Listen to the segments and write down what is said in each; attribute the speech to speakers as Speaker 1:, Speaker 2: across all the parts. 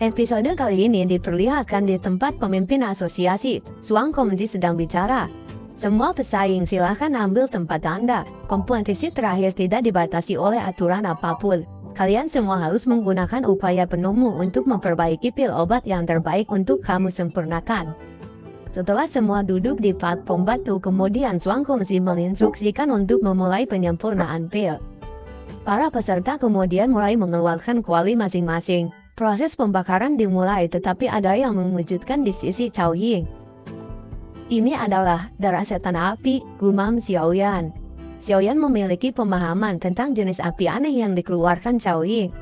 Speaker 1: Episode kali ini diperlihatkan di tempat pemimpin asosiasi, Zhuang Kongzi sedang bicara. Semua pesaing silahkan ambil tempat Anda. Kompetisi terakhir tidak dibatasi oleh aturan apapun. Kalian semua harus menggunakan upaya penuhmu untuk memperbaiki pil obat yang terbaik untuk kamu sempurnakan. Setelah semua duduk di platform batu, kemudian Zhuang Kongzi menginstruksikan untuk memulai penyempurnaan pil. Para peserta kemudian mulai mengeluarkan kuali masing-masing. Proses pembakaran dimulai, tetapi ada yang mengejutkan di sisi Cao Ying. Ini adalah darah setan api, gumam Xiaoyan. Xiaoyan memiliki pemahaman tentang jenis api aneh yang dikeluarkan Cao Ying.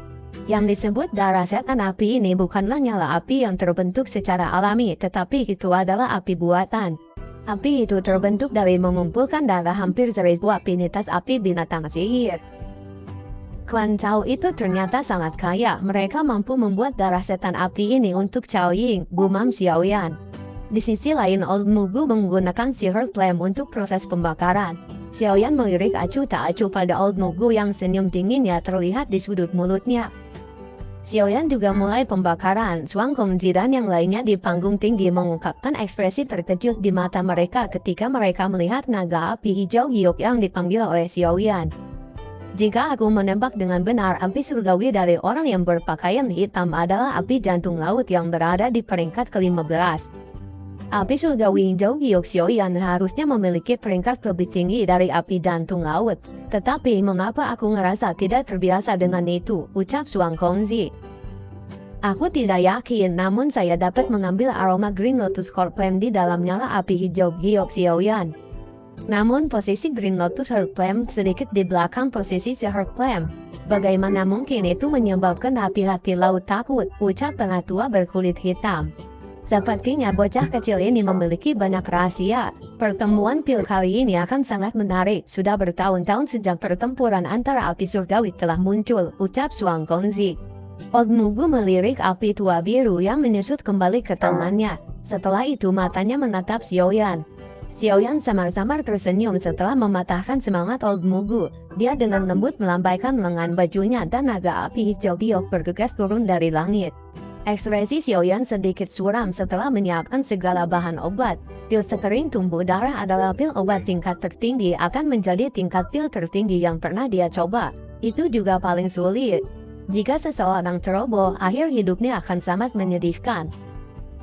Speaker 1: Yang disebut darah setan api ini bukanlah nyala api yang terbentuk secara alami, tetapi itu adalah api buatan. Api itu terbentuk dari mengumpulkan darah hampir 1000 afinitas api binatang sihir. Klan Cao itu ternyata sangat kaya. Mereka mampu membuat darah setan api ini untuk Cao Ying, gumam Xiaoyan. Di sisi lain, Old Mugu menggunakan sihir flame untuk proses pembakaran. Xiaoyan melirik acuh tak acuh pada Old Mugu yang senyum dinginnya terlihat di sudut mulutnya. Xiaoyan juga mulai pembakaran. Zhuang Kongzi dan yang lainnya di panggung tinggi mengungkapkan ekspresi terkejut di mata mereka ketika mereka melihat naga api hijau giok yang dipanggil oleh Xiaoyan. Jika aku menembak dengan benar, api surgawi dari orang yang berpakaian hitam adalah api jantung laut yang berada di peringkat ke-15. Api surgawi hijau giok Xiaoyan harusnya memiliki peringkat lebih tinggi dari api jantung laut. Tetapi mengapa aku ngerasa tidak terbiasa dengan itu, ucap Zhuang Kongzi. Aku tidak yakin, namun saya dapat mengambil aroma Green Lotus Flame di dalam nyala api hijau giok Xiaoyan. Namun posisi Green Lotus Heart Flame sedikit di belakang posisi si Heart Flame. Bagaimana mungkin itu menyebabkan hati-hati laut takut, ucap penatua berkulit hitam. Sepertinya bocah kecil ini memiliki banyak rahasia. Pertemuan pil kali ini akan sangat menarik. Sudah bertahun-tahun sejak pertempuran antara api surgawi telah muncul, ucap Zhuang Kongzi. Old Mugu melirik api tua biru yang menyusut kembali ke tangannya. Setelah itu matanya menatap Xiaoyan. Xiaoyan samar-samar tersenyum setelah mematahkan semangat Old Mugu. Dia dengan lembut melambaikan lengan bajunya dan naga api hijau giok bergegas turun dari langit. Ekspresi Xiaoyan sedikit suram setelah menyiapkan segala bahan obat. Pil sekering tumbuh darah adalah pil obat tingkat tertinggi, akan menjadi tingkat pil tertinggi yang pernah dia coba. Itu juga paling sulit. Jika seseorang ceroboh, akhir hidupnya akan sangat menyedihkan.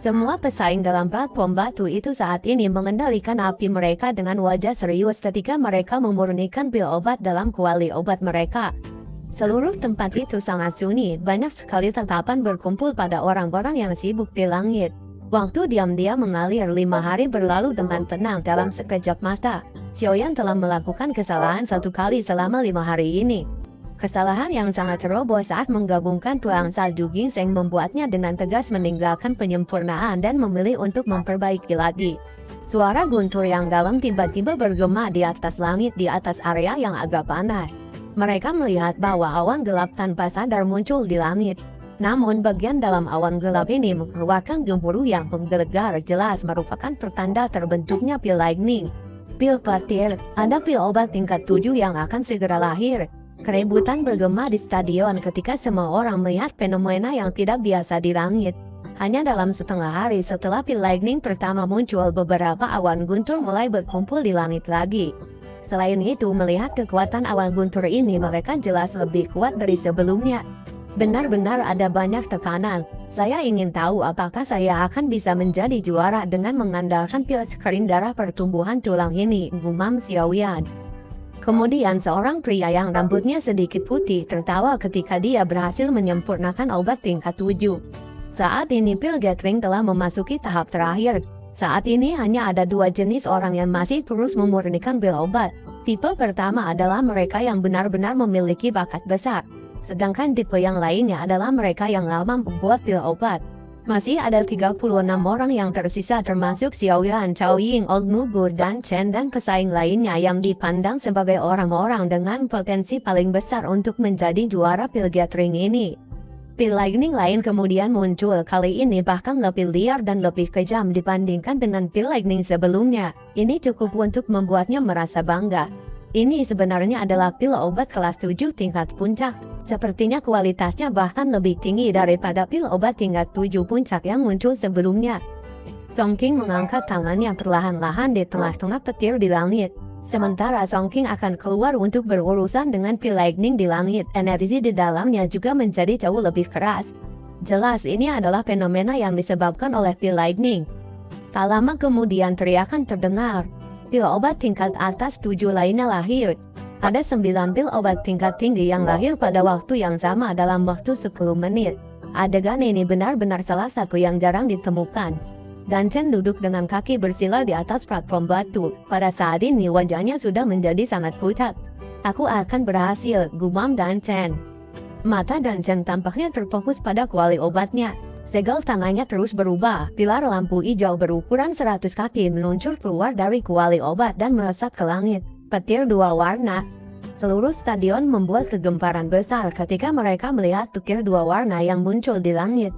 Speaker 1: Semua pesaing dalam platform batu itu saat ini mengendalikan api mereka dengan wajah serius ketika mereka memurnikan pil obat dalam kuali obat mereka. Seluruh tempat itu sangat sunyi, banyak sekali tatapan berkumpul pada orang-orang yang sibuk di langit. Waktu diam-diam mengalir, 5 hari berlalu dengan tenang dalam sekejap mata. Xiaoyan telah melakukan kesalahan 1 kali selama 5 hari ini. Kesalahan yang sangat ceroboh saat menggabungkan tulang salju ginseng membuatnya dengan tegas meninggalkan penyempurnaan dan memilih untuk memperbaiki lagi. Suara guntur yang dalam tiba-tiba bergema di atas langit di atas area yang agak panas. Mereka melihat bahwa awan gelap tanpa sadar muncul di langit. Namun bagian dalam awan gelap ini mengeluarkan gemuruh yang menggelegar, jelas merupakan pertanda terbentuknya pil lightning. Pil petir, ada pil obat tingkat 7 yang akan segera lahir. Keributan bergema di stadion ketika semua orang melihat fenomena yang tidak biasa di langit. Hanya dalam setengah hari setelah pil lightning pertama muncul, beberapa awan guntur mulai berkumpul di langit lagi. Selain itu, melihat kekuatan awan guntur ini, mereka jelas lebih kuat dari sebelumnya. Benar-benar ada banyak tekanan. Saya ingin tahu apakah saya akan bisa menjadi juara dengan mengandalkan pil sekering darah pertumbuhan tulang ini, gumam Xiaoyan. Kemudian seorang pria yang rambutnya sedikit putih tertawa ketika dia berhasil menyempurnakan obat tingkat 7. Saat ini pil gathering telah memasuki tahap terakhir. Saat ini hanya ada 2 jenis orang yang masih terus memurnikan pil obat. Tipe pertama adalah mereka yang benar-benar memiliki bakat besar. Sedangkan tipe yang lainnya adalah mereka yang lama membuat pil obat. Masih ada 36 orang yang tersisa termasuk Xiaoyan, Cao Ying, Old Mugu, dan Chen dan pesaing lainnya yang dipandang sebagai orang-orang dengan potensi paling besar untuk menjadi juara pil gathering ini. Pil lightning lain kemudian muncul, kali ini bahkan lebih liar dan lebih kejam dibandingkan dengan pil lightning sebelumnya. Ini cukup untuk membuatnya merasa bangga. Ini sebenarnya adalah pil obat kelas 7 tingkat puncak. Sepertinya kualitasnya bahkan lebih tinggi daripada pil obat tingkat 7 puncak yang muncul sebelumnya. Song King mengangkat tangannya perlahan-lahan di tengah-tengah petir di langit. Sementara Song King akan keluar untuk berurusan dengan pil lightning di langit, energi di dalamnya juga menjadi jauh lebih keras. Jelas ini adalah fenomena yang disebabkan oleh pil lightning. Tak lama kemudian teriakan terdengar. Pil obat tingkat atas 7 lainnya lahir. Ada 9 pil obat tingkat tinggi yang lahir pada waktu yang sama dalam waktu 10 menit. Adegan ini benar-benar salah satu yang jarang ditemukan. Dan Chen duduk dengan kaki bersila di atas platform batu. Pada saat ini wajahnya sudah menjadi sangat pucat. Aku akan berhasil, gumam Dan Chen. Mata Dan Chen tampaknya terfokus pada kuali obatnya. Segel tangannya terus berubah, pilar lampu hijau berukuran 100 kaki meluncur keluar dari kuali obat dan melesat ke langit. Petir 2 warna. Seluruh stadion membuat kegemparan besar ketika mereka melihat petir 2 warna yang muncul di langit.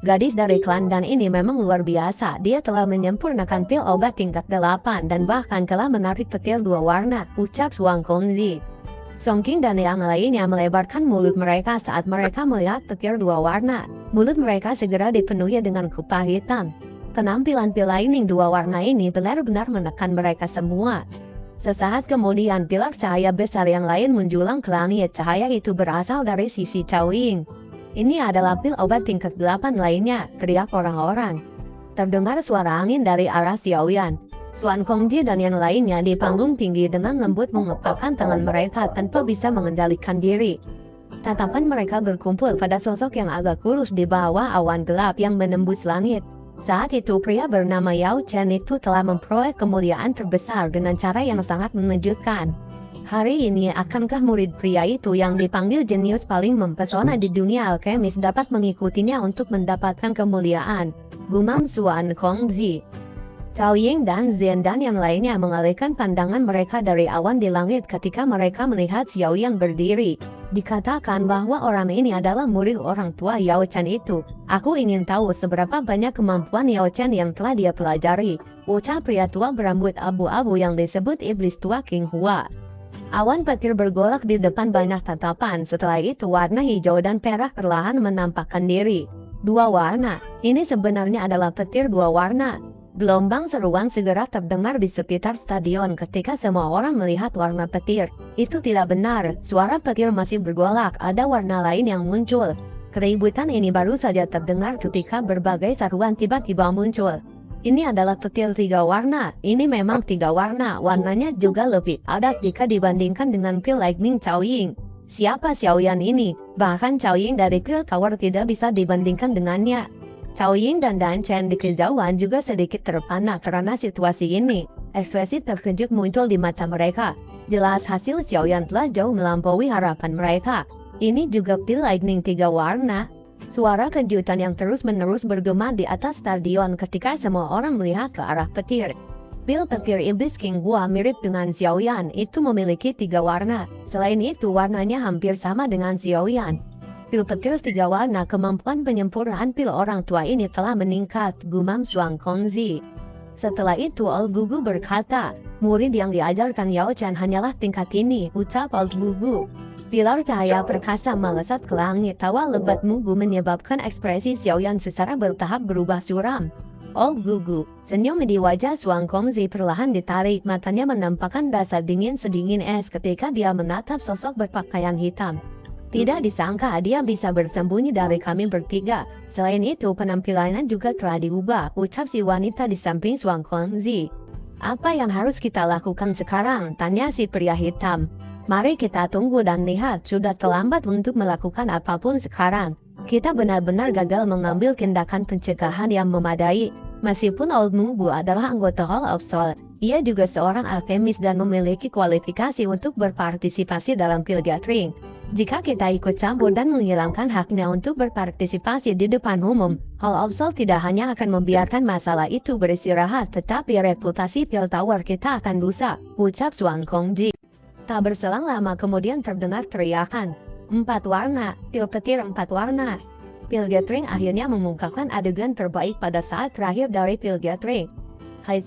Speaker 1: Gadis dari klan Dan ini memang luar biasa, dia telah menyempurnakan pil obat tingkat 8 dan bahkan telah menarik petir 2 warna, ucap Zhuang Kongzi. Song King dan yang lainnya melebarkan mulut mereka saat mereka melihat petir 2 warna. Mulut mereka segera dipenuhi dengan kupa hitam. Penampilan pil lightning 2 warna ini benar-benar menekan mereka semua. Sesaat kemudian pilar cahaya besar yang lain menjulang ke langit. Cahaya itu berasal dari sisi Cao Ying. Ini adalah pil obat tingkat 8 lainnya, teriak orang-orang. Terdengar suara angin dari arah Xiaoyan. Zhuang Kongji dan yang lainnya di panggung tinggi dengan lembut mengepakkan tangan mereka tanpa bisa mengendalikan diri. Tatapan mereka berkumpul pada sosok yang agak kurus di bawah awan gelap yang menembus langit. Saat itu pria bernama Yao Chen itu telah memperoleh kemuliaan terbesar dengan cara yang sangat mengejutkan. Hari ini akankah murid pria itu yang dipanggil jenius paling mempesona di dunia alkemis dapat mengikutinya untuk mendapatkan kemuliaan? Gumam Zhuang Kongji. Cao Ying dan Zhen dan yang lainnya mengalihkan pandangan mereka dari awan di langit ketika mereka melihat Xiao yang berdiri. Dikatakan bahwa orang ini adalah murid orang tua Yao Chen itu. Aku ingin tahu seberapa banyak kemampuan Yao Chen yang telah dia pelajari, ucap pria tua berambut abu-abu yang disebut iblis tua King Hua. Awan petir bergolak di depan banyak tatapan. Setelah itu warna hijau dan perak perlahan menampakkan diri. 2 warna, ini sebenarnya adalah petir 2 warna. Gelombang seruan segera terdengar di sekitar stadion ketika semua orang melihat warna petir. Itu tidak benar, suara petir masih bergolak, ada warna lain yang muncul. Keributan ini baru saja terdengar ketika berbagai seruan tiba-tiba muncul. Ini adalah petir 3 warna, ini memang 3 warna, warnanya juga lebih padat jika dibandingkan dengan pil lightning Cao Ying. Siapa Xiaoyan ini? Bahkan Cao Ying dari pil tower tidak bisa dibandingkan dengannya. Cao Ying dan Dan Chen di kejauhan juga sedikit terpana karena situasi ini. Ekspresi terkejut muncul di mata mereka. Jelas hasil Xiaoyan telah jauh melampaui harapan mereka. Ini juga pil lightning 3 warna. Suara kejutan yang terus-menerus bergema di atas stadion ketika semua orang melihat ke arah petir. Pil petir iblis King Hua mirip dengan Xiaoyan, itu memiliki 3 warna. Selain itu warnanya hampir sama dengan Xiaoyan. Pil petir 3 warna, kemampuan penyempurnaan pil orang tua ini telah meningkat, gumam Zhuang Kongzi. Setelah itu Old Gugu berkata, murid yang diajarkan Yao Chen hanyalah tingkat ini, ucap Old Gugu. Pilar cahaya perkasa melesat ke langit, tawa lebat Mugu menyebabkan ekspresi Xiaoyan secara bertahap berubah suram. Old Gugu, senyum di wajah Zhuang Kongzi perlahan ditarik, matanya menampakkan rasa dingin sedingin es ketika dia menatap sosok berpakaian hitam. Tidak disangka dia bisa bersembunyi dari kami bertiga. Selain itu penampilannya juga telah diubah, ucap si wanita di samping Zhuang Kongzi. Apa yang harus kita lakukan sekarang? Tanya si pria hitam. Mari kita tunggu dan lihat, sudah terlambat untuk melakukan apapun sekarang. Kita benar-benar gagal mengambil tindakan pencegahan yang memadai. Meskipun Old Mugu adalah anggota Hall of Soul, ia juga seorang alkemis dan memiliki kualifikasi untuk berpartisipasi dalam pil gathering. Jika kita ikut campur dan menghilangkan haknya untuk berpartisipasi di depan umum, Hall of Soul tidak hanya akan membiarkan masalah itu beristirahat, tetapi reputasi pil tower kita akan rusak, ucap Zhuang Kongji. Tak berselang lama kemudian terdengar teriakan. 4 warna, pil petir 4 warna. Pil gathering akhirnya mengungkapkan adegan terbaik pada saat terakhir dari pil gathering. Hai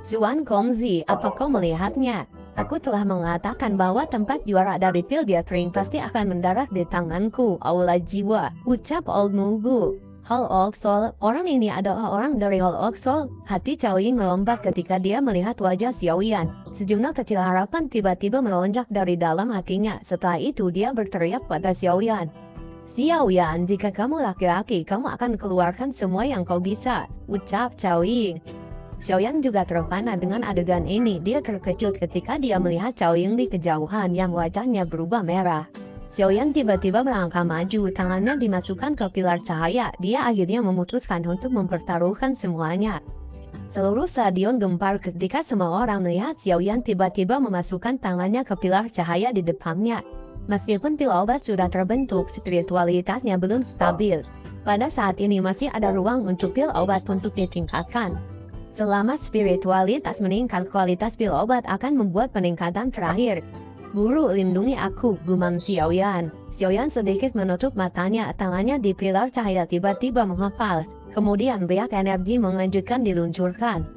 Speaker 1: Zhuang Kongzi, apa kau melihatnya? Aku telah mengatakan bahwa tempat juara dari pil gathering pasti akan mendarat di tanganku, aula jiwa, ucap Old Mugu. Hall of Soul, orang ini adalah orang dari Hall of Soul. Hati Cao Ying melompat ketika dia melihat wajah Xiao Yan. Sejenak kecil harapan tiba-tiba melonjak dari dalam hatinya. Setelah itu dia berteriak pada Xiao Yan. Xiao Yan, jika kamu laki-laki, kamu akan keluarkan semua yang kau bisa, ucap Cao Ying. Xiao Yan juga terpana dengan adegan ini. Dia terkejut ketika dia melihat Cao Ying di kejauhan yang wajahnya berubah merah. Xiao Yan tiba-tiba melangkah maju, tangannya dimasukkan ke pilar cahaya. Dia akhirnya memutuskan untuk mempertaruhkan semuanya. Seluruh stadion gempar ketika semua orang melihat Xiao Yan tiba-tiba memasukkan tangannya ke pilar cahaya di depannya. Meskipun pil obat sudah terbentuk, spiritualitasnya belum stabil. Pada saat ini masih ada ruang untuk pil obat untuk ditingkatkan. Selama spiritualitas meningkat, kualitas pil obat akan membuat peningkatan terakhir. Guru, lindungi aku, gumam Xiao Yan. Xiao Yan sedikit menutup matanya, tangannya di pilar cahaya tiba-tiba menghafal. Kemudian riak energi mengejutkan diluncurkan.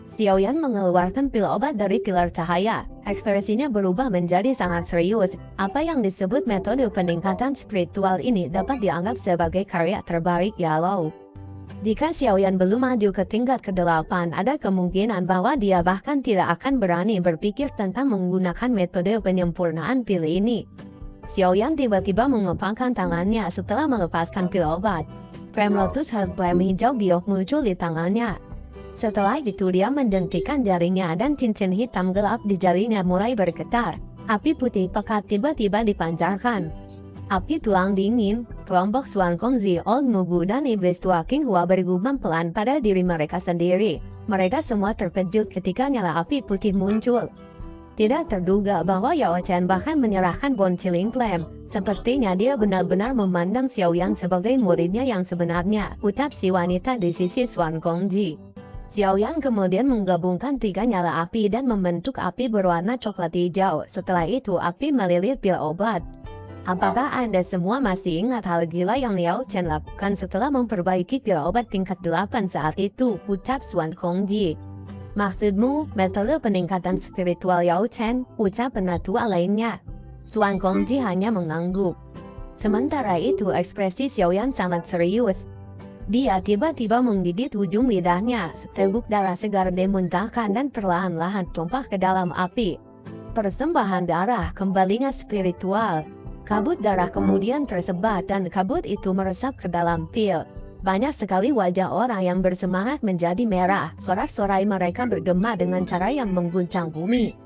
Speaker 1: Xiao Yan mengeluarkan pil obat dari pilar cahaya. Ekspresinya berubah menjadi sangat serius. Apa yang disebut metode peningkatan spiritual ini dapat dianggap sebagai karya terbaik Yalo. Jika Xiao Yan belum maju ke tingkat ke-8, ada kemungkinan bahwa dia bahkan tidak akan berani berpikir tentang menggunakan metode penyempurnaan pil ini. Xiao Yan tiba-tiba mengepangkan tangannya setelah melepaskan pil obat. Krem lotus Heart Flame hijau biok muncul di tangannya. Setelah itu dia menjentikan jarinya dan cincin hitam gelap di jarinya mulai bergetar. Api putih pekat tiba-tiba dipancarkan. Api tulang dingin, kelompok Xuan Kongzi, Old Mugu dan Iblis Tua King Hua bergumam pelan pada diri mereka sendiri. Mereka semua terkejut ketika nyala api putih muncul. Tidak terduga bahwa Yao Chen bahkan menyerahkan Bon Chilling Flame. Sepertinya dia benar-benar memandang Xiao Yan sebagai muridnya yang sebenarnya, ucap si wanita di sisi Xuan Kongzi. Xiao Yan kemudian menggabungkan 3 nyala api dan membentuk api berwarna coklat hijau. Setelah itu api melilit pil obat. Apakah Anda semua masih ingat hal gila yang Liao Chen lakukan setelah memperbaiki pil obat tingkat 8 saat itu, ucap Xuan Kongji. Maksudmu, metode peningkatan spiritual Liao Chen, ucap penatua lainnya. Xuan Kongji hanya mengangguk. Sementara itu ekspresi Xiao Yan sangat serius. Dia tiba-tiba menggigit ujung lidahnya, seteguk darah segar dimuntahkan dan perlahan-lahan tumpah ke dalam api. Persembahan darah kembalinya spiritual. Kabut darah kemudian tersebar dan kabut itu meresap ke dalam pil. Banyak sekali wajah orang yang bersemangat menjadi merah. Sorak-sorai mereka bergema dengan cara yang mengguncang bumi.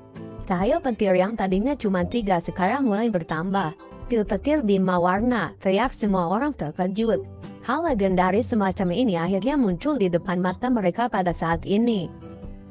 Speaker 1: Cahaya petir yang tadinya cuma 3 sekarang mulai bertambah. Pil petir 5 warna, teriak semua orang terkejut. Hal legendaris semacam ini akhirnya muncul di depan mata mereka pada saat ini.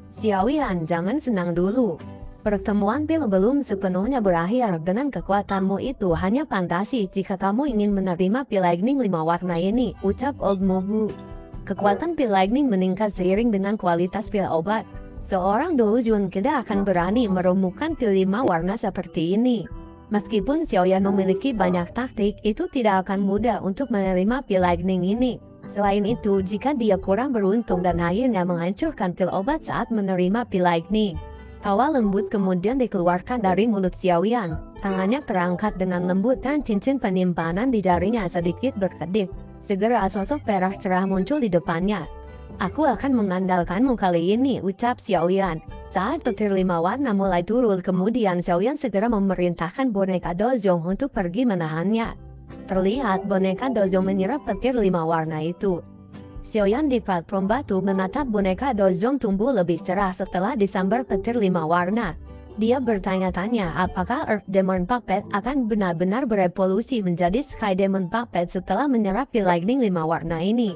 Speaker 1: Xiao Yan, jangan senang dulu. Pertemuan pil belum sepenuhnya berakhir. Dengan kekuatanmu itu hanya fantasi jika kamu ingin menerima pil lightning 5 warna ini, ucap Old Mugu. Kekuatan pil lightning meningkat seiring dengan kualitas pil obat. Seorang Doujun tidak akan berani merumuhkan pil 5 warna seperti ini. Meskipun Xiao Yan memiliki banyak taktik, itu tidak akan mudah untuk menerima pil lightning ini. Selain itu, jika dia kurang beruntung dan akhirnya menghancurkan pil obat saat menerima pil lightning. Tawa lembut kemudian dikeluarkan dari mulut Xiao Yan. Tangannya terangkat dengan lembut dan cincin penyimpanan di jarinya sedikit berkedip. Segera sosok perak cerah muncul di depannya. Aku akan mengandalkanmu kali ini, ucap Xiao Yan. Saat petir 5 warna mulai turun, kemudian Xiao Yan segera memerintahkan boneka Dozong untuk pergi menahannya. Terlihat boneka Dozong menyerap petir 5 warna itu. Xiao Yan di platform batu menatap boneka Dozong tumbuh lebih cerah setelah disambar petir 5 warna. Dia bertanya-tanya apakah Earth Demon Puppet akan benar-benar berevolusi menjadi Sky Demon Puppet setelah menyerap pil lightning 5 warna ini.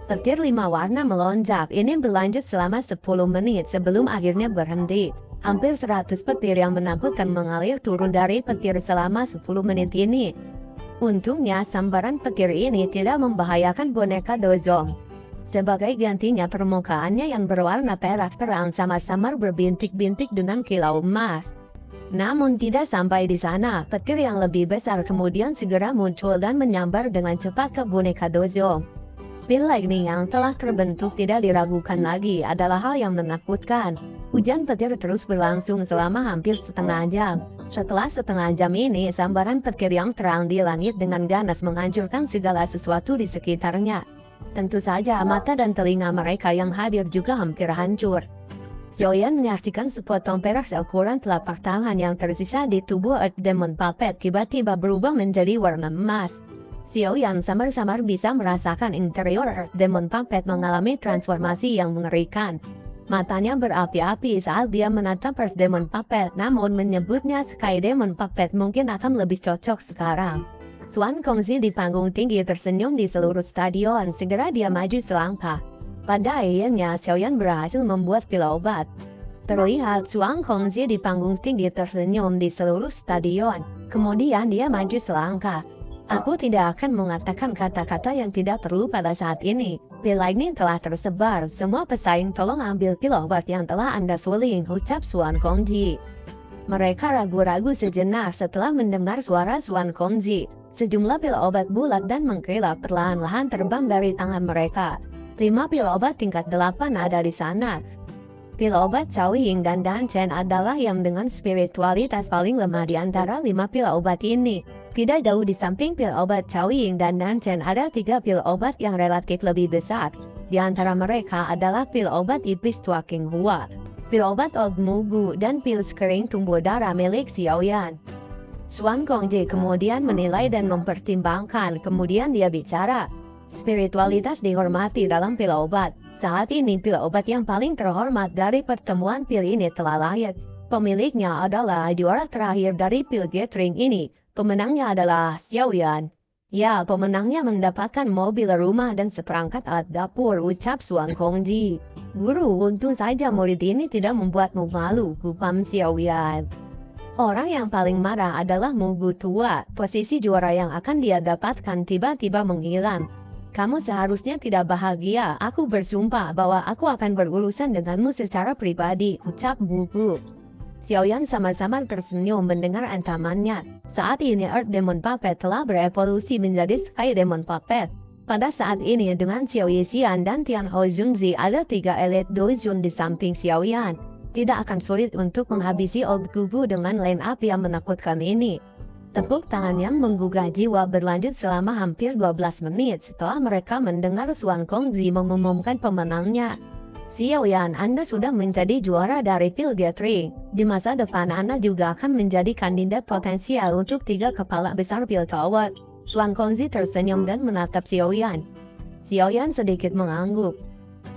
Speaker 1: Petir 5 warna melonjak. Ini berlanjut selama 10 menit sebelum akhirnya berhenti. Hampir 100 petir yang menakutkan mengalir turun dari petir selama 10 menit ini. Untungnya sambaran petir ini tidak membahayakan boneka Dozong. Sebagai gantinya permukaannya yang berwarna perak terang samar-samar berbintik-bintik dengan kilau emas. Namun tidak sampai di sana, petir yang lebih besar kemudian segera muncul dan menyambar dengan cepat ke boneka Dozong. Pil lightning yang telah terbentuk tidak diragukan lagi adalah hal yang menakutkan. Hujan petir terus berlangsung selama hampir setengah jam. Setelah setengah jam ini, sambaran petir yang terang di langit dengan ganas menghancurkan segala sesuatu di sekitarnya. Tentu saja mata dan telinga mereka yang hadir juga hampir hancur. Xiaoyan menyaksikan sepotong perak seukuran telapak tangan yang tersisa di tubuh Earth Demon Puppet tiba-tiba berubah menjadi warna emas. Xiaoyan samar-samar bisa merasakan interior Earth Demon Puppet mengalami transformasi yang mengerikan. Matanya berapi-api saat dia menatap Earth Demon Puppet, namun menyebutnya Sky Demon Puppet mungkin akan lebih cocok sekarang. Xuan Kongzi di panggung tinggi tersenyum di seluruh stadion, segera dia maju selangkah. Pada akhirnya Xiaoyan berhasil membuat pil obat. Terlihat Xuan Kongzi di panggung tinggi tersenyum di seluruh stadion. Kemudian dia maju selangkah. Aku tidak akan mengatakan kata-kata yang tidak perlu pada saat ini. Pil ini telah tersebar. Semua pesaing tolong ambil pil obat yang telah Anda suling, ucap Xuan Kongzi. Mereka ragu-ragu sejenak setelah mendengar suara Xuan Kongzi. Sejumlah pil obat bulat dan mengkilap perlahan-lahan terbang dari tangan mereka. 5 pil obat tingkat 8 ada di sana. Pil obat Cao Ying dan Dan Chen adalah yang dengan spiritualitas paling lemah di antara 5 pil obat ini. Tidak jauh di samping pil obat Cao Ying dan Dan Chen ada 3 pil obat yang relatif lebih besar. Di antara mereka adalah pil obat iblis tua King Hua, pil obat Old Mugu, dan pil skering tumbuh darah milik Xiaoyan. Xuan Kongzi kemudian menilai dan mempertimbangkan, kemudian dia bicara. Spiritualitas dihormati dalam pil obat. Saat ini pil obat yang paling terhormat dari pertemuan pil ini telah lahir. Pemiliknya adalah juara terakhir dari pil gathering ini. Pemenangnya adalah Xiaoyan. Ya, pemenangnya mendapatkan mobil rumah dan seperangkat alat dapur, ucap Xuan Kongzi. Guru, untung saja murid ini tidak membuatmu malu, gumam Xiaoyan. Orang yang paling marah adalah Mugu tua. Posisi juara yang akan dia dapatkan tiba-tiba menghilang. Kamu seharusnya tidak bahagia. Aku bersumpah bahwa aku akan berurusan denganmu secara pribadi, ucap Mugu. Xiaoyan sama-sama tersenyum mendengar ancamannya. Saat ini Earth Demon Puppet telah berevolusi menjadi Sky Demon Puppet. Pada saat ini dengan Xiao Yixian dan Tian Hou Junzi ada 3 Elite Doujun di samping Xiaoyan. Tidak akan sulit untuk menghabisi Old Gugu dengan line up yang menakutkan ini. Tepuk tangan yang menggugah jiwa berlanjut selama hampir 12 menit setelah mereka mendengar Xuan Kongzi mengumumkan pemenangnya. Xiaoyan, Anda sudah menjadi juara dari pil gathering. Di masa depan Anda juga akan menjadi kandidat potensial untuk 3 kepala besar pil tower. Xuan Kongzi tersenyum dan menatap Xiaoyan. Xiaoyan sedikit mengangguk.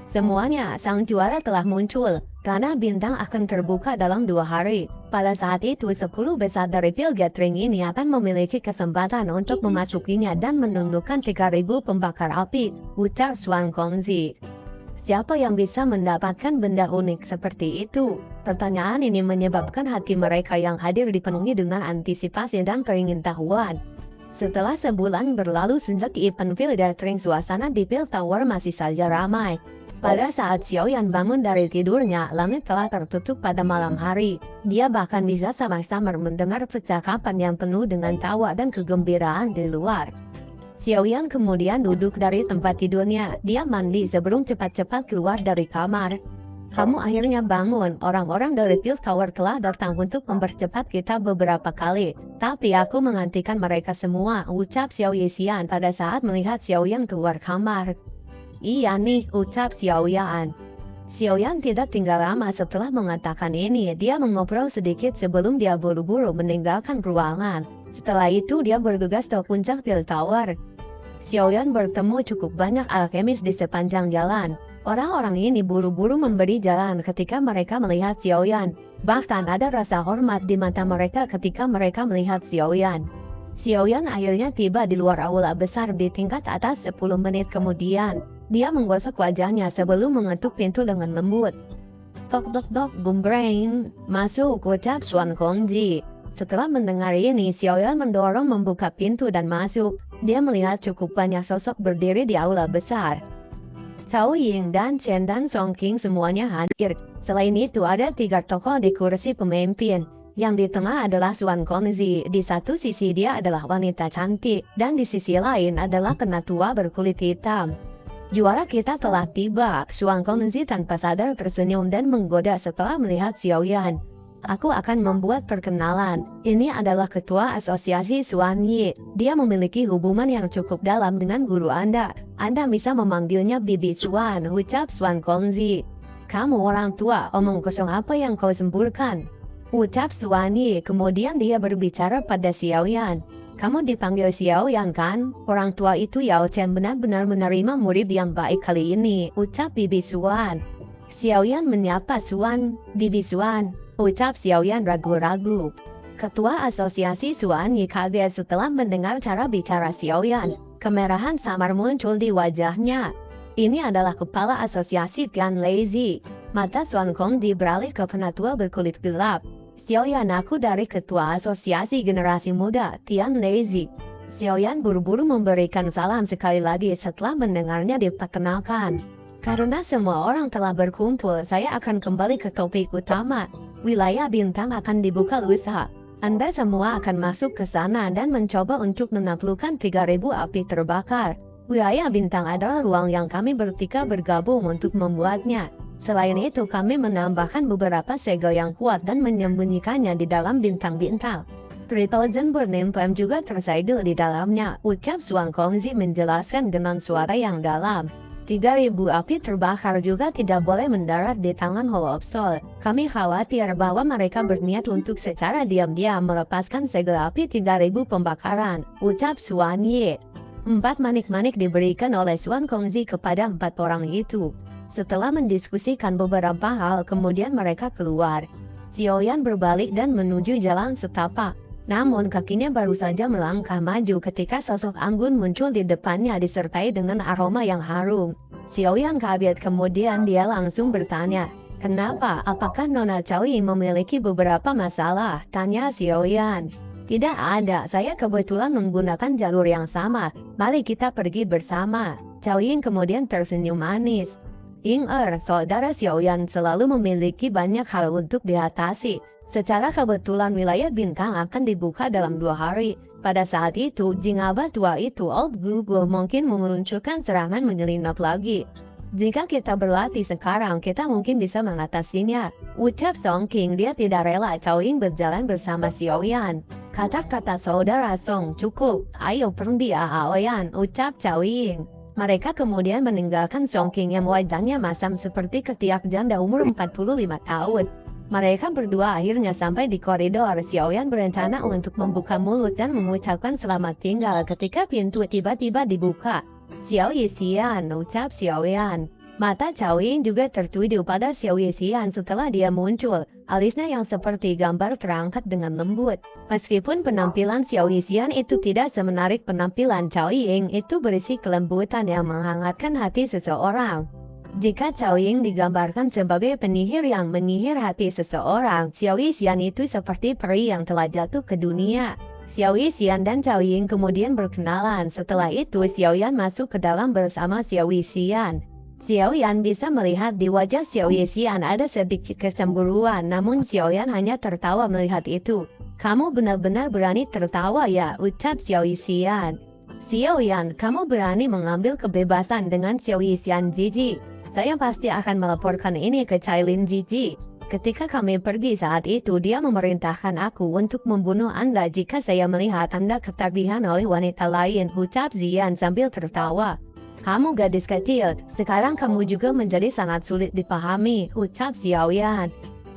Speaker 1: Semuanya, sang juara telah muncul. Tanah bintang akan terbuka dalam 2 hari. Pada saat itu 10 besar dari pil gathering ini akan memiliki kesempatan untuk memasukinya dan menundukkan 3.000 pembakar api, ucap Xuan Kongzi. Siapa yang bisa mendapatkan benda unik seperti itu? Pertanyaan ini menyebabkan hati mereka yang hadir dipenuhi dengan antisipasi dan keingintahuan. Setelah sebulan berlalu sejak event pil gathering, suasana di pil tower masih saja ramai. Pada saat Xiaoyan bangun dari tidurnya, langit telah tertutup pada malam hari. Dia bahkan bisa sama-sama mendengar percakapan yang penuh dengan tawa dan kegembiraan di luar. Xiaoyan kemudian duduk dari tempat tidurnya. Dia mandi sebelum cepat-cepat keluar dari kamar. Kamu akhirnya bangun. Orang-orang dari Pil Tower telah datang untuk mempercepat kita beberapa kali. Tapi aku menghentikan mereka semua, ucap Xiao Yixian pada saat melihat Xiaoyan keluar kamar. Iya nih, ucap Xiaoyan. Xiaoyan tidak tinggal lama setelah mengatakan ini. Dia mengobrol sedikit sebelum dia buru-buru meninggalkan ruangan. Setelah itu dia bergegas ke puncak Pil Tower. Xiaoyan bertemu cukup banyak alkemis di sepanjang jalan. Orang-orang ini buru-buru memberi jalan ketika mereka melihat Xiaoyan. Bahkan ada rasa hormat di mata mereka ketika mereka melihat Xiaoyan. Xiaoyan akhirnya tiba di luar aula besar di tingkat atas 10 menit kemudian. Dia menggosok wajahnya sebelum mengetuk pintu dengan lembut. Tok tok tok, Gumbrain, masuk, ucap Xuan Kongzi. Setelah mendengar ini, Xiaoyan mendorong membuka pintu dan masuk. Dia melihat cukup banyak sosok berdiri di aula besar. Cao Ying dan Chen dan Song Qing semuanya hadir. Selain itu ada 3 tokoh di kursi pemimpin. Yang di tengah adalah Xuan Kongzi. Di satu sisi dia adalah wanita cantik, dan di sisi lain adalah penatua berkulit hitam. Juara kita telah tiba. Suang Kongzi tanpa sadar tersenyum dan menggoda setelah melihat Xiaoyan. Aku akan membuat perkenalan. Ini adalah ketua asosiasi Suan Yi. Dia memiliki hubungan yang cukup dalam dengan guru Anda. Anda bisa memanggilnya Bibi Suan, ucap Suan Kongzi. Kamu orang tua, omong kosong apa yang kau semburkan? Ucap Suan Yi. Kemudian dia berbicara pada Xiaoyan. Kamu dipanggil Xiaoyan kan? Orang tua itu Yao Chen benar-benar menerima murid yang baik kali ini, ucap Bibi Suan. Xiaoyan menyapa Suan, Bibi Suan. Ucap Xiaoyan ragu-ragu. Ketua asosiasi Suan Yi kaget setelah mendengar cara bicara Xiaoyan. Kemerahan samar muncul di wajahnya. Ini adalah kepala asosiasi Tian Lazy. Mata Suan Kongzi beralih ke penatua berkulit gelap. Xiaoyan, aku dari ketua asosiasi generasi muda Tian Lazy. Xiaoyan buru-buru memberikan salam sekali lagi setelah mendengarnya diperkenalkan. Karena semua orang telah berkumpul, saya akan kembali ke topik utama. Wilayah bintang akan dibuka lusa. Anda semua akan masuk ke sana dan mencoba untuk menaklukkan 3.000 api terbakar. Wilayah bintang adalah ruang yang kami bertiga bergabung untuk membuatnya. Selain itu kami menambahkan beberapa segel yang kuat dan menyembunyikannya di dalam bintang-bintang. 3000 burning flame juga tersegel di dalamnya, ucap Suan Kongzi menjelaskan dengan suara yang dalam. 3.000 api terbakar juga tidak boleh mendarat di tangan Hollow Soul. Kami khawatir bahwa mereka berniat untuk secara diam-diam melepaskan segel api 3.000 pembakaran, ucap Suan Yi. 4 manik-manik diberikan oleh Suan Kongzi kepada 4 orang itu. Setelah mendiskusikan beberapa hal, kemudian mereka keluar. Xiaoyan berbalik dan menuju jalan setapak. Namun kakinya baru saja melangkah maju ketika sosok Anggun muncul di depannya disertai dengan aroma yang harum. Xiaoyan kaget, kemudian dia langsung bertanya, "Kenapa? Apakah Nona Cao Ying memiliki beberapa masalah?" tanya Xiaoyan. "Tidak ada, saya kebetulan menggunakan jalur yang sama. Mari kita pergi bersama." Cao Ying kemudian tersenyum manis. Saudara Xiaoyan selalu memiliki banyak hal untuk diatasi. Secara kebetulan wilayah bintang akan dibuka dalam 2 hari. Pada saat itu, jingaba tua itu Old Gugu mungkin meluncurkan serangan menyelinap lagi. Jika kita berlatih sekarang, kita mungkin bisa mengatasinya, ucap Song King. Dia tidak rela Cao Ying berjalan bersama Xiaoyan. Kata-kata saudara Song cukup, ayo pergi Aoyan, ucap Cao Ying. Mereka kemudian meninggalkan Song King yang wajahnya masam seperti ketiak janda umur 45 tahun. Mereka berdua akhirnya sampai di koridor. Xiaoyan berencana untuk membuka mulut dan mengucapkan selamat tinggal ketika pintu tiba-tiba dibuka. "Xiao Yixian," ucap Xiaoyan. Mata Cao Ying juga tertuju pada Xiao Yixian setelah dia muncul. Alisnya yang seperti gambar terangkat dengan lembut. Meskipun penampilan Xiao Yixian itu tidak semenarik penampilan Cao Ying, itu berisi kelembutan yang menghangatkan hati seseorang. Jika Cao Ying digambarkan sebagai penyihir yang menyihir hati seseorang, Xiao Yixian itu seperti peri yang telah jatuh ke dunia. Xiao Yixian dan Cao Ying kemudian berkenalan. Setelah itu Xiaoyan masuk ke dalam bersama Xiao Yixian. Xiaoyan bisa melihat di wajah Xiao Yixian ada sedikit kecemburuan, namun Xiaoyan hanya tertawa melihat itu. "Kamu benar-benar berani tertawa ya," ucap Xiao Yixian. "Xiaoyan, kamu berani mengambil kebebasan dengan Xiao Yixian jijik. Saya pasti akan melaporkan ini ke Cailin Jiji. Ketika kami pergi saat itu, dia memerintahkan aku untuk membunuh Anda jika saya melihat Anda ketagihan oleh wanita lain," ucap Zian sambil tertawa. "Kamu gadis kecil, sekarang kamu juga menjadi sangat sulit dipahami," ucap Xiaoyan.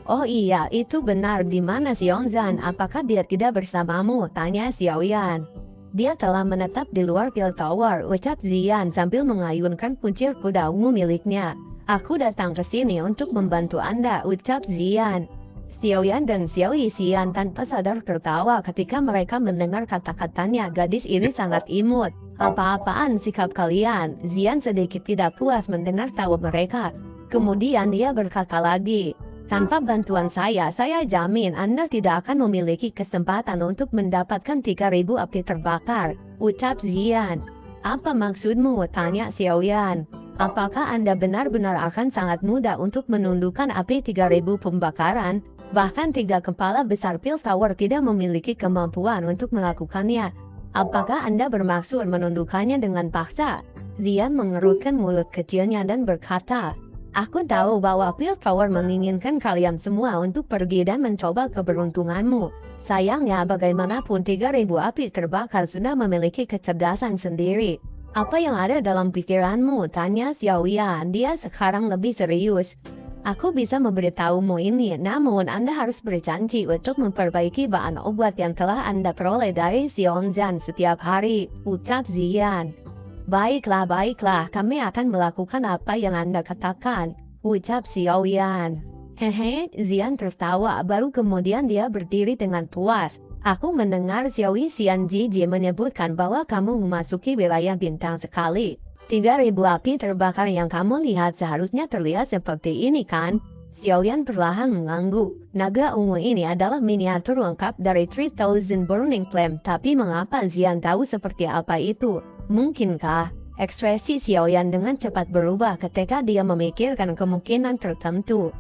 Speaker 1: "Oh iya, itu benar. Di mana Xiongzhan? Apakah dia tidak bersamamu?" tanya Xiaoyan. "Dia telah menetap di luar Pil Tower," ucap Zian sambil mengayunkan puncir kuda ungu miliknya. "Aku datang ke sini untuk membantu Anda," ucap Zian. Xiaoyan dan Xiao Yixian tanpa sadar tertawa ketika mereka mendengar kata-katanya. Gadis ini sangat imut. "Apa-apaan sikap kalian?" Zian sedikit tidak puas mendengar tawa mereka. Kemudian dia berkata lagi, "Tanpa bantuan saya jamin Anda tidak akan memiliki kesempatan untuk mendapatkan 3.000 api terbakar," ucap Zian. "Apa maksudmu?" tanya Xiaoyan. "Apakah Anda benar-benar akan sangat mudah untuk menundukkan api 3.000 pembakaran? Bahkan 3 kepala besar Pil Tower tidak memiliki kemampuan untuk melakukannya. Apakah Anda bermaksud menundukkannya dengan paksa?" Zian mengerutkan mulut kecilnya dan berkata, "Aku tahu bahwa Pil Tower menginginkan kalian semua untuk pergi dan mencoba keberuntunganmu. Sayangnya bagaimanapun 3.000 api terbakar sudah memiliki kecerdasan sendiri." "Apa yang ada dalam pikiranmu?" tanya Xiao Yan. Dia sekarang lebih serius. "Aku bisa memberitahumu ini, namun Anda harus berjanji untuk memperbaiki bahan obat yang telah Anda peroleh dari Xiongzhan setiap hari," ucap Zian. Baiklah, kami akan melakukan apa yang Anda katakan," ucap Xiao Yan. "Hehe," Zian tertawa, baru kemudian dia berdiri dengan puas. "Aku mendengar Xiao Xianjiji menyebutkan bahwa kamu memasuki wilayah bintang sekali. 3.000 api terbakar yang kamu lihat seharusnya terlihat seperti ini kan?" Xiao Yan perlahan mengangguk. "Naga ungu ini adalah miniatur lengkap dari 3000 Burning Flame, tapi mengapa Zian tahu seperti apa itu? Mungkinkah?" Ekspresi Xiao Yan dengan cepat berubah ketika dia memikirkan kemungkinan tertentu.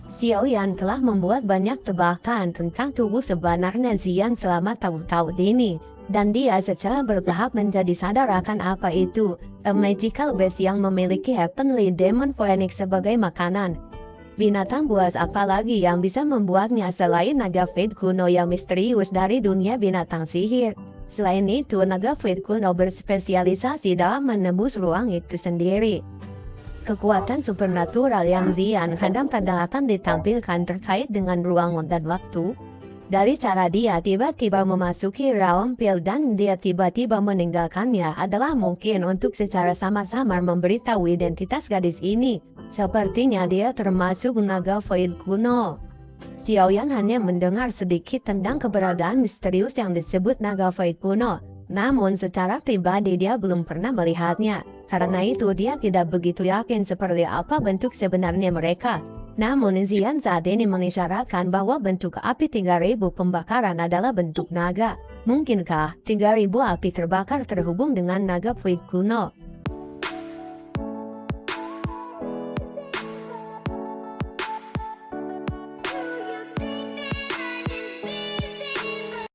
Speaker 1: Xiao Yan telah membuat banyak tebakan tentang tubuh sebenarnya Zian selama tahun-tahun ini, dan dia secara bertahap menjadi sadar akan apa itu a magical beast yang memiliki Heavenly Demon Phoenix sebagai makanan. Binatang buas apa lagi yang bisa membuatnya selain naga Fate kuno yang misterius dari dunia binatang sihir? Selain itu, naga Fate kuno berspesialisasi dalam menembus ruang itu sendiri. Kekuatan supernatural yang Zian kadang-kadang akan ditampilkan terkait dengan ruang dan waktu. Dari cara dia tiba-tiba memasuki realm Pil dan dia tiba-tiba meninggalkannya adalah mungkin untuk secara samar-samar memberitahu identitas gadis ini. Sepertinya dia termasuk naga Void kuno. Xiao Yan hanya mendengar sedikit tentang keberadaan misterius yang disebut naga Void kuno. Namun secara pribadi dia belum pernah melihatnya. Karena itu dia tidak begitu yakin seperti apa bentuk sebenarnya mereka. Namun Zian saat ini mengisyaratkan bahwa bentuk api 3.000 pembakaran adalah bentuk naga. Mungkinkah 3.000 api terbakar terhubung dengan naga Void kuno?